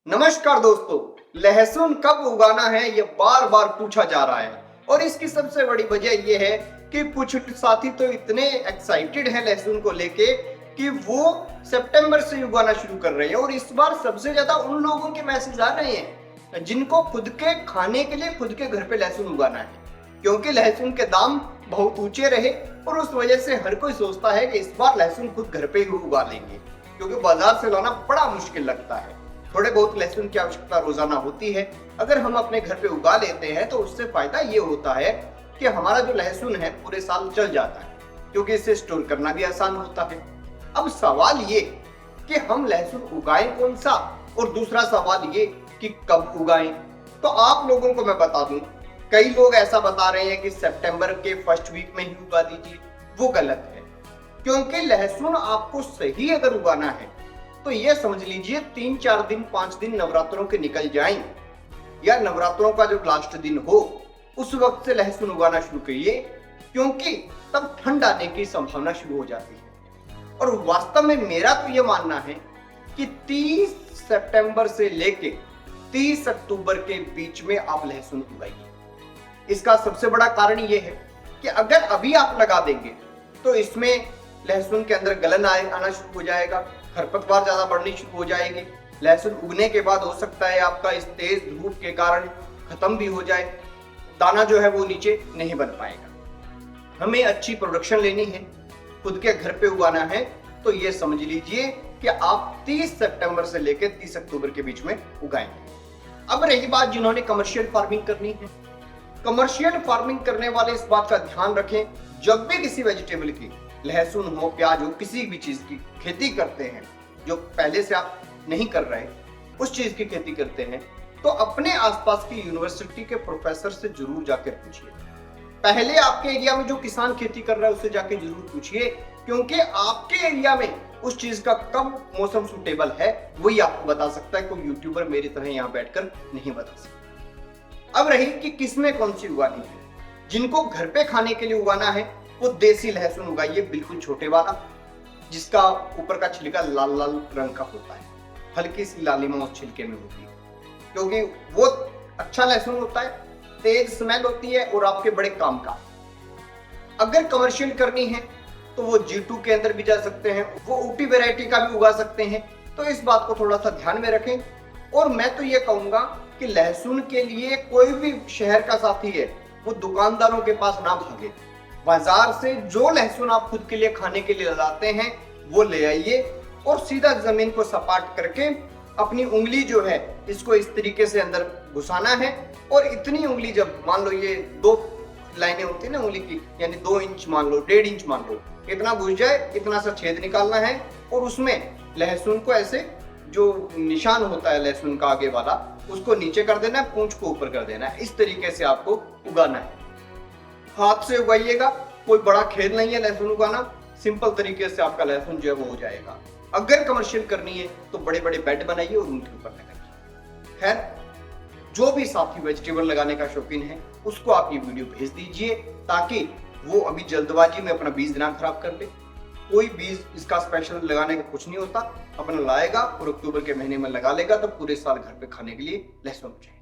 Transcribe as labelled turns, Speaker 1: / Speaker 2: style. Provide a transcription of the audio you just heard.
Speaker 1: नमस्कार दोस्तों, लहसुन कब उगाना है ये बार बार पूछा जा रहा है और इसकी सबसे बड़ी वजह ये है कि कुछ साथी तो इतने एक्साइटेड हैं लहसुन को लेके कि वो सितंबर से उगाना शुरू कर रहे हैं। और इस बार सबसे ज्यादा उन लोगों के मैसेज आ रहे हैं जिनको खुद के खाने के लिए खुद के घर पे लहसुन उगाना है, क्योंकि लहसुन के दाम बहुत ऊंचे रहे और उस वजह से हर कोई सोचता है कि इस बार लहसुन खुद घर पे ही उगा लेंगे, क्योंकि बाजार से लाना बड़ा मुश्किल लगता है। थोड़े बहुत लहसुन की आवश्यकता रोजाना होती है, अगर हम अपने घर पे उगा लेते हैं तो उससे फायदा ये होता है कि हमारा जो लहसुन है पूरे साल चल जाता है, क्योंकि इसे स्टोर करना भी आसान होता है। अब सवाल ये कि हम लहसुन उगाएं कौन सा, और दूसरा सवाल ये कि कब उगाएं। तो आप लोगों को मैं बता दूं, कई लोग ऐसा बता रहे हैं कि सितंबर के फर्स्ट वीक में ही उगा दीजिए। वो गलत है, क्योंकि लहसुन आपको सही अगर उगाना है तो ये समझ लीजिए 3-4 दिन 5 दिन नवरात्रों के निकल जाएं या नवरात्रों का जो लास्ट दिन हो उस वक्त से लहसुन उगाना शुरू करिए, क्योंकि तब ठंड आने की संभावना शुरू हो जाती है। और वास्तव में मेरा तो ये मानना है कि 30 सितंबर से लेके 30 अक्टूबर के बीच में आप लहसुन उगाइए। इसका सबसे बड़ा कारण ये है कि अगर अभी आप लगा देंगे तो इसमें लहसुन के अंदर गलन आना शुरू हो जाएगा, खरपतवार ज्यादा बढ़नी शुरू हो जाएगी। लहसुन उगने के बाद हो सकता है आपका इस तेज धूप के कारण खत्म भी हो जाए, दाना जो है वो नीचे नहीं बन पाएगा। हमें अच्छी प्रोडक्शन लेनी है, खुद के घर पे उगाना है, तो ये समझ लीजिए कि आप 30 सितंबर से लेकर 30 अक्टूबर के बीच में उगाएंगे। अब रही बात जिन्होंने कमर्शियल फार्मिंग करनी है, कमर्शियल फार्मिंग करने वाले इस बात का ध्यान रखें, जब भी किसी वेजिटेबल की, लहसुन हो, प्याज हो, किसी भी चीज की खेती करते हैं जो पहले से आप नहीं कर रहे, उस चीज की खेती करते हैं, तो अपने आसपास की यूनिवर्सिटी के प्रोफेसर से जरूर जाकर पूछिए। पहले आपके एरिया में जो किसान खेती कर रहा है उससे जाके जरूर पूछिए, क्योंकि आपके एरिया में उस चीज का कब मौसम सुटेबल है वही आपको बता सकता है। कोई यूट्यूबर मेरी तरह यहाँ बैठकर नहीं बता सकता। अब रही कि किसमें कौन सी उगानी है, जिनको घर पे खाने के लिए उगाना है वो देसी लहसुन उगाइए, बिल्कुल छोटे वाला, जिसका ऊपर का छिलका लाल लाल रंग का होता है, हल्की सी लालिमा उस छिलके में होती है, क्योंकि वो अच्छा लहसुन होता है, तेज स्मेल होती है और आपके बड़े काम का। अगर कमर्शियल करनी है तो वो G2 के अंदर भी जा सकते हैं, वो ऊटी वैरायटी का भी उगा सकते हैं। तो इस बात को थोड़ा सा ध्यान में रखें। और मैं तो ये कहूंगा कि लहसुन के लिए कोई भी शहर का साथी है वो दुकानदारों के पास ना भागे, बाजार से जो लहसुन आप खुद के लिए खाने के लिए लाते हैं वो ले आइए और सीधा जमीन को सपाट करके अपनी उंगली जो है इसको इस तरीके से अंदर घुसाना है। और इतनी उंगली, जब मान लो ये 2 लाइनें होती है ना उंगली की, यानी 2 इंच मान लो, 1.5 इंच मान लो, इतना घुस जाए, इतना सा छेद निकालना है और उसमें लहसुन को ऐसे जो निशान होता है लहसुन का आगे वाला उसको नीचे कर देना है, पूंछ को ऊपर कर देना है। इस तरीके से आपको उगाना है। हाथ से उगाइएगा, कोई बड़ा खेल नहीं है लहसुन उगाना, सिंपल तरीके से आपका लहसुन जो है वो हो जाएगा। अगर कमर्शियल करनी है तो बड़े बड़े बेड बनाइए और उनके ऊपर लगाइए। खैर, जो भी साथी वेजिटेबल लगाने का शौकीन है उसको आप ये वीडियो भेज दीजिए, ताकि वो अभी जल्दबाजी में अपना बीज ना खराब कर ले। कोई बीज इसका स्पेशल लगाने का कुछ नहीं होता, अपना लाएगा और अक्टूबर के महीने में लगा लेगा तो पूरे साल घर पे खाने के लिए लहसुन हो जाएगा।